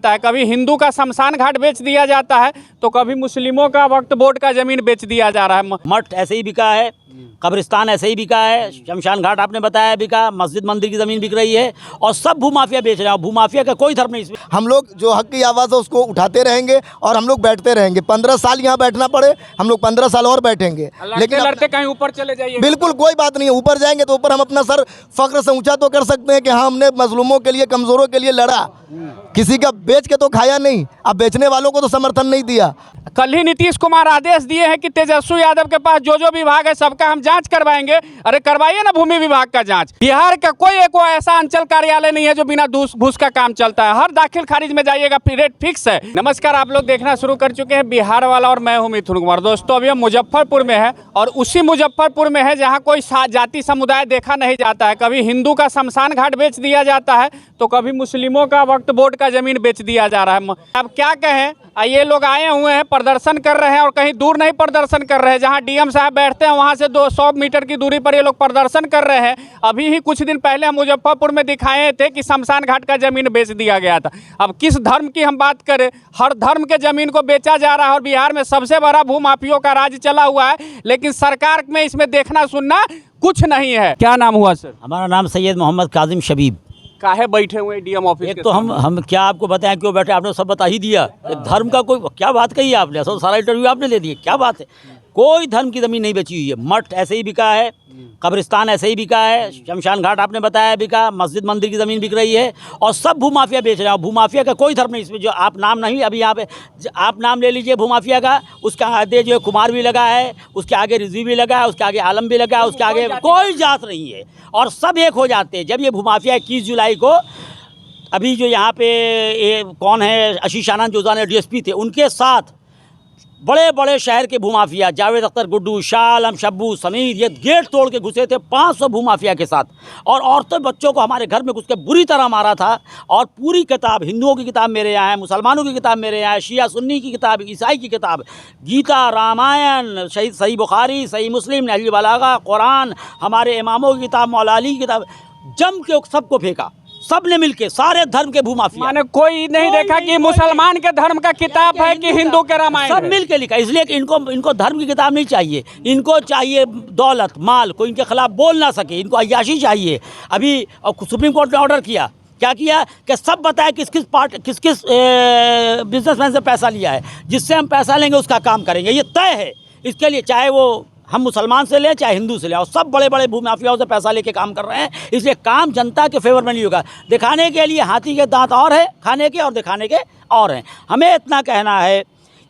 जाता है, कभी हिंदू का शमशान घाट बेच दिया जाता है, तो कभी मुस्लिमों का वक्फ बोर्ड का ज़मीन बेच दिया जा रहा है। मठ ऐसे ही बिका है, कब्रिस्तान ऐसे ही बिका है, शमशान घाट आपने बताया बिका, मस्जिद मंदिर की ज़मीन बिक रही है और सब भूमाफिया बेच रहे हैं। भूमाफिया का कोई धर्म नहीं इसमें। हम लोग जो हक की आवाज़ है उसको उठाते रहेंगे और हम लोग बैठते रहेंगे। 15 साल यहाँ बैठना पड़े, हम लोग 15 साल और बैठेंगे, लेकिन लड़ते कहीं ऊपर चले जाइए। बिल्कुल कोई बात नहीं है, ऊपर जाएंगे तो ऊपर हम अपना सर फख्र से ऊंचा तो कर सकते हैं कि हाँ हमने मजलूमों के लिए, कमज़ोरों के लिए लड़ा, किसी का बेच के तो खाया नहीं, अब बेचने वालों को तो समर्थन नहीं दिया। कल ही नीतीश कुमार आदेश दिए हैं कि तेजस्वी यादव के पास जो विभाग है सबका हम जांच करवाएंगे। अरे करवाइए ना भूमि विभाग का जांच। बिहार का कोई एक ऐसा अंचल कार्यालय नहीं है जो बिना घूस का काम चलता है। हर दाखिल खारिज में जाइएगा, रेट फिक्स है। नमस्कार, आप लोग देखना शुरू कर चुके हैं बिहार वाला और मैं हूं मिथुन कुमार। दोस्तों अभी हम मुजफ्फरपुर में है और उसी मुजफ्फरपुर में है जहाँ कोई जाति समुदाय देखा नहीं जाता है। कभी हिंदू का शमशान घाट बेच दिया जाता है, तो कभी मुस्लिमों का वक्फ बोर्ड का ज़मीन बेच दिया जा रहा है। अब क्या कहें, ये लोग आए हुए हैं, प्रदर्शन कर रहे हैं और कहीं दूर नहीं प्रदर्शन कर रहे हैं। जहां डीएम साहब बैठते हैं वहां से 200 मीटर की दूरी पर ये लोग प्रदर्शन कर रहे हैं। अभी ही कुछ दिन पहले हम मुजफ्फरपुर में दिखाए थे कि शमशान घाट का ज़मीन बेच दिया गया था। अब किस धर्म की हम बात करें, हर धर्म के ज़मीन को बेचा जा रहा है और बिहार में सबसे बड़ा भूमाफियों का राज चला हुआ है, लेकिन सरकार में इसमें देखना सुनना कुछ नहीं है। क्या नाम हुआ सर? हमारा नाम सैयद मोहम्मद काजिम शबीब। काहे बैठे हुए डीएम ऑफिस? एक तो हम क्या आपको बताएं क्यों बैठे, आपने सब बता ही दिया। धर्म का कोई क्या बात कही है आपने, सब सारा इंटरव्यू आपने ले दिया। क्या बात है, कोई धर्म की ज़मीन नहीं बेची हुई है। मठ ऐसे ही बिका है, कब्रिस्तान ऐसे ही बिका है, शमशान घाट आपने बताया बिका, मस्जिद मंदिर की ज़मीन बिक रही है और सब भूमाफिया बेच रहे हैं। भूमाफिया का कोई धर्म नहीं इसमें। जो आप नाम नहीं, अभी यहाँ पे आप नाम ले लीजिए भूमाफिया का, उसका आगे जो है कुमार भी लगा है, उसके आगे रिजवी भी लगा है, उसके आगे आलम भी लगा है, उसके आगे कोई जात नहीं है और सब एक हो जाते हैं। जब ये भूमाफिया 21 जुलाई को, अभी जो यहाँ पे कौन है, आशीष आनंद जो DSP थे, उनके साथ बड़े बड़े शहर के भूमाफिया, जावेद अख्तर गुड्डू, शाह आलम, शब्बू, समीर, ये गेट तोड़ के घुसे थे 500 भूमाफिया के साथ और औरतों बच्चों को हमारे घर में घुस के बुरी तरह मारा था। और पूरी किताब, हिंदुओं की किताब मेरे यहाँ है, मुसलमानों की किताब मेरे यहाँ है, शिया सुन्नी की किताब, ईसाई की किताब, गीता, रामायण, सही बुखारी, सही मुस्लिम, नहजुल बलागा, कुरान, हमारे इमामों की किताब, मौला अली की किताब, जम के सबको फेंका। सब ने मिलके, सारे धर्म के भूमाफिया, माने कोई नहीं देखा कि मुसलमान के धर्म का किताब है कि हिंदू के रामायण, सब मिलके लिखा। इसलिए कि इनको धर्म की किताब नहीं चाहिए, इनको चाहिए दौलत, माल, कोई इनके खिलाफ बोल ना सके, इनको अय्याशी चाहिए। अभी सुप्रीम कोर्ट ने ऑर्डर किया, क्या किया कि सब बताए किस किस बिजनेसमैन से पैसा लिया है, जिससे हम पैसा लेंगे उसका काम करेंगे, ये तय है। इसके लिए चाहे वो हम मुसलमान से लें चाहे हिंदू से लें, और सब बड़े बड़े भूमाफियाओं से पैसा लेके काम कर रहे हैं। इसलिए काम जनता के फेवर में नहीं होगा। दिखाने के लिए हाथी के दांत और है खाने के, और दिखाने के और हैं। हमें इतना कहना है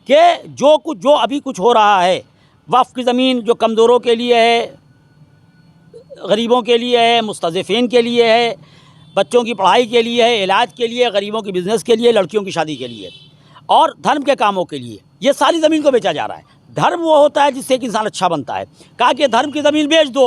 कि जो अभी कुछ हो रहा है, वक्फ की ज़मीन जो कमज़ोरों के लिए है, गरीबों के लिए है, मुस्तज़िफ़ीन के लिए है, बच्चों की पढ़ाई के लिए है, इलाज के लिए, गरीबों की बिज़नेस के लिए, लड़कियों की शादी के लिए और धर्म के कामों के लिए, ये सारी ज़मीन को बेचा जा रहा है। धर्म वो होता है जिससे एक इंसान अच्छा बनता है। कहा कि धर्म की ज़मीन बेच दो,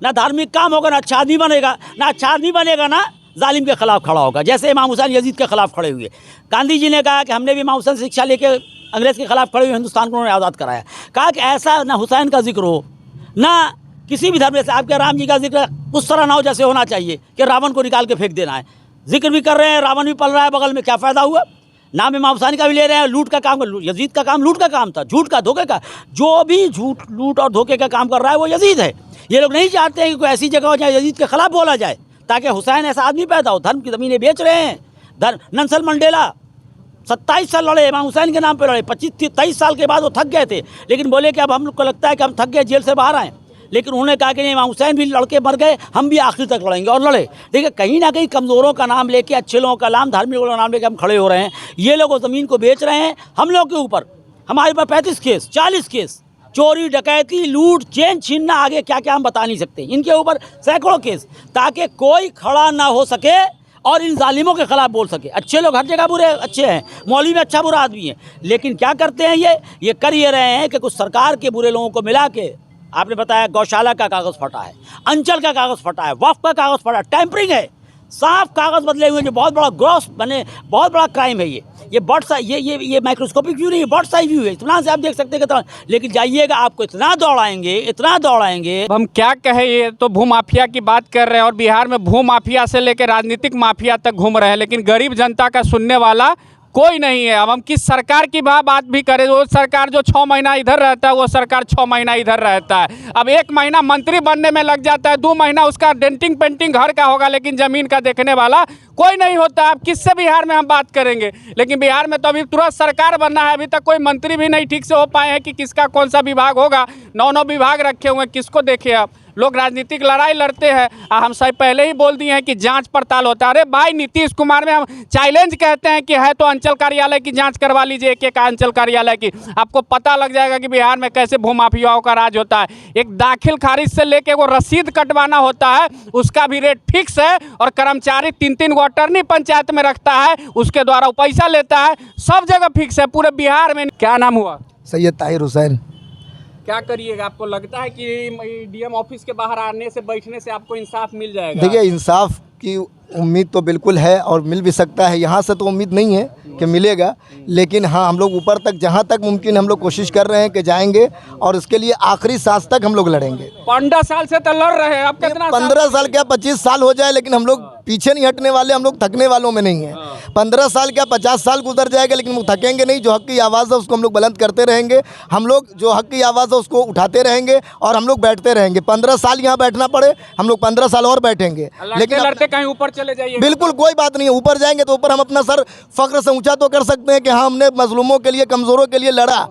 ना धार्मिक काम होगा, ना अच्छा आदमी बनेगा, ना अच्छा आदमी बनेगा, ना जालिम के ख़िलाफ़ खड़ा होगा। जैसे इमाम हुसैन यजीद के ख़िलाफ़ खड़े हुए, गांधी जी ने कहा कि हमने भी इमाम हुसैन से शिक्षा लेके अंग्रेज़ के ख़िलाफ़ खड़े हुए हिंदुस्तान को उन्होंने आज़ाद कराया। कहा कि ऐसा ना हुसैन का जिक्र हो, ना किसी भी धर्म से आपके राम जी का जिक्र उस तरह ना हो जैसे होना चाहिए कि रावण को निकाल के फेंक देना है। जिक्र भी कर रहे हैं, रावण भी पल रहा है बगल में, क्या फ़ायदा हुआ? नाम इमाम हुसैन का भी ले रहे हैं। लूट का काम, यजीद का काम लूट का काम था, झूठ का, धोखे का। जो भी झूठ, लूट और धोखे का काम कर रहा है वो यजीद है। ये लोग नहीं चाहते हैं कि कोई ऐसी जगह हो जाए यजीद के ख़िलाफ़ बोला जाए, ताकि हुसैन ऐसा आदमी पैदा हो। धर्म की ज़मीनें बेच रहे हैं। नेल्सन मंडेला 27 साल लड़े, इमाम हुसैन के नाम पर लड़े। 25-23 साल के बाद वो थक गए थे, लेकिन बोले कि अब हम लोग को लगता है कि हम थक गए, जेल से बाहर आए। लेकिन उन्होंने कहा कि नहीं, इमाम हुसैन भी लड़के मर गए, हम भी आखिर तक लड़ेंगे, और लड़े। देखिए, कहीं ना कहीं कमज़ोरों का नाम लेके, अच्छे लोगों का नाम, धार्मिक लोगों का नाम लेके हम खड़े हो रहे हैं। ये लोग ज़मीन को बेच रहे हैं हम लोग के ऊपर। हमारे ऊपर 35 केस, 40 केस, चोरी, डकैती, लूट, चेन छीनना, आगे क्या क्या हम बता नहीं सकते। इनके ऊपर सैकड़ों केस, ताकि कोई खड़ा ना हो सके और इन जालिमों के ख़िलाफ़ बोल सके। अच्छे लोग हर जगह बुरे अच्छे हैं, मौलवी में अच्छा बुरा आदमी है, लेकिन क्या करते हैं ये कर ये रहे हैं कि कुछ सरकार के बुरे लोगों को मिला के, आपने बताया गौशाला का कागज़ फटा है, अंचल का कागज़ फटा है, वक्फ का कागज़ फटा है, टैंपरिंग है, साफ कागज़ बदले हुए, जो बहुत बड़ा ग्रॉस बने, बहुत बड़ा क्राइम है ये बर्ड साइज, ये माइक्रोस्कोपिक व्यू नहीं है, बर्ड साइज व्यू है। इतना से आप देख सकते हैं कितना, लेकिन जाइएगा आपको इतना दौड़ाएंगे। हम क्या कहें, ये तो भूमाफिया की बात कर रहे हैं और बिहार में भूमाफिया से लेकर राजनीतिक माफिया तक घूम रहे हैं, लेकिन गरीब जनता का सुनने वाला कोई नहीं है। अब हम किस सरकार की बात भी करें, वो सरकार जो 6 महीना इधर रहता है, वो सरकार 6 महीना इधर रहता है। अब 1 महीना मंत्री बनने में लग जाता है, 2 महीना उसका डेंटिंग पेंटिंग घर का होगा, लेकिन ज़मीन का देखने वाला कोई नहीं होता। अब किससे बिहार में हम बात करेंगे? लेकिन बिहार में तो अभी तुरंत सरकार बनना है, अभी तक कोई मंत्री भी नहीं ठीक से हो पाए हैं कि किसका कौन सा विभाग होगा। 9 विभाग रखे हुए हैं, किसको देखे आप? लोग राजनीतिक लड़ाई लड़ते हैं। हम सब पहले ही बोल दिए हैं कि जांच पड़ताल होता है। अरे भाई, नीतीश कुमार में हम चैलेंज कहते हैं कि है तो अंचल कार्यालय की जांच करवा लीजिए, एक अंचल कार्यालय की। आपको पता लग जाएगा कि बिहार में कैसे भूमाफियाओं का राज होता है। एक दाखिल खारिज से लेके वो रसीद कटवाना होता है, उसका भी रेट फिक्स है, और कर्मचारी 3-3 गो अटर्नी पंचायत में रखता है, उसके द्वारा वो पैसा लेता है। सब जगह फिक्स है पूरे बिहार में। क्या नाम हुआ? सैयद ताहिर हुसैन। क्या करिएगा? आपको लगता है कि डीएम ऑफिस के बाहर आने से, बैठने से आपको इंसाफ मिल जाएगा? देखिए, इंसाफ की उम्मीद तो बिल्कुल है और मिल भी सकता है। यहाँ से तो उम्मीद नहीं है कि मिलेगा, लेकिन हाँ, हम लोग ऊपर तक जहाँ तक मुमकिन हम लोग कोशिश कर रहे हैं कि जाएंगे, और इसके लिए आखिरी सांस तक हम लोग लड़ेंगे। 15 साल से तो लड़ रहे हैं, अब कितना 15 साल क्या 25 साल हो जाए, लेकिन हम लोग पीछे नहीं हटने वाले, हम लोग थकने वालों में नहीं है। 15 साल क्या 50 साल गुजर जाएगा, लेकिन वो थकेंगे नहीं। जो हक की आवाज़ है उसको हम लोग बुलंद करते रहेंगे। हम लोग जो हक की आवाज़ है उसको उठाते रहेंगे, और हम लोग बैठते रहेंगे। 15 साल यहाँ बैठना पड़े, हम लोग 15 साल और बैठेंगे। लेकिन लड़ते कहीं ऊपर चले जाइए। बिल्कुल कोई बात नहीं है, ऊपर जाएंगे तो ऊपर हम अपना सर फख्र से ऊंचा तो कर सकते हैं कि हाँ, हमने मजलूमों के लिए, कमज़ोरों के लिए लड़ा।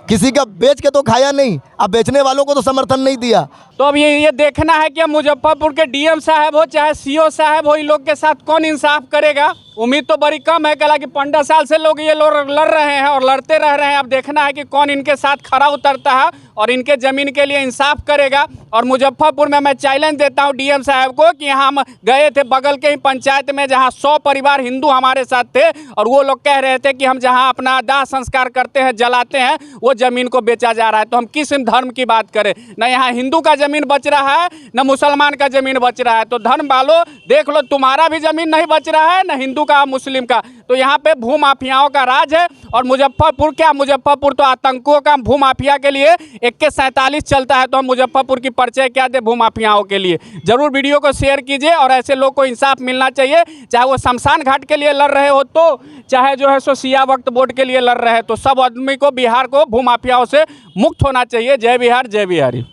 किसी का बेच के तो खाया नहीं, अब बेचने वालों को तो समर्थन नहीं दिया। तो अब ये देखना है कि मुजफ्फरपुर के डीएम साहब हो चाहे सीओ साहब हो, इन लोग के साथ कौन इंसाफ करेगा। उम्मीद तो बड़ी कम है, कि 15 साल से लोग ये लोग लड़ रहे हैं और लड़ते रह रहे हैं। अब देखना है कि कौन इनके साथ खड़ा उतरता है और इनके ज़मीन के लिए इंसाफ करेगा। और मुजफ्फरपुर में मैं चैलेंज देता हूँ डीएम साहब को कि हम गए थे बगल के ही पंचायत में, जहाँ 100 परिवार हिंदू हमारे साथ थे, और वो लोग कह रहे थे कि हम जहाँ अपना दाह संस्कार करते हैं, जलाते हैं, वो ज़मीन को बेचा जा रहा है। तो हम किस धर्म की बात करें? न यहाँ हिंदू का ज़मीन बच रहा है, न मुसलमान का ज़मीन बच रहा है। तो धर्म वालों देख लो, तुम्हारा भी ज़मीन नहीं बच रहा है, न हिंदू का मुस्लिम का। तो यहाँ पे भूमाफियाओं का राज है। और मुजफ्फरपुर क्या, मुजफ्फरपुर तो आतंकियों का, भूमाफिया के लिए AK-47 चलता है। तो हम मुजफ्फरपुर की परिचय क्या दे भूमाफियाओं के लिए? जरूर वीडियो को शेयर कीजिए, और ऐसे लोग को इंसाफ मिलना चाहिए, चाहे वो शमशान घाट के लिए लड़ रहे हो, तो चाहे जो है सो सिया वक्त बोर्ड के लिए लड़ रहे हैं। तो सब आदमी को, बिहार को भूमाफियाओं से मुक्त होना चाहिए। जय बिहार, जय बिहारी।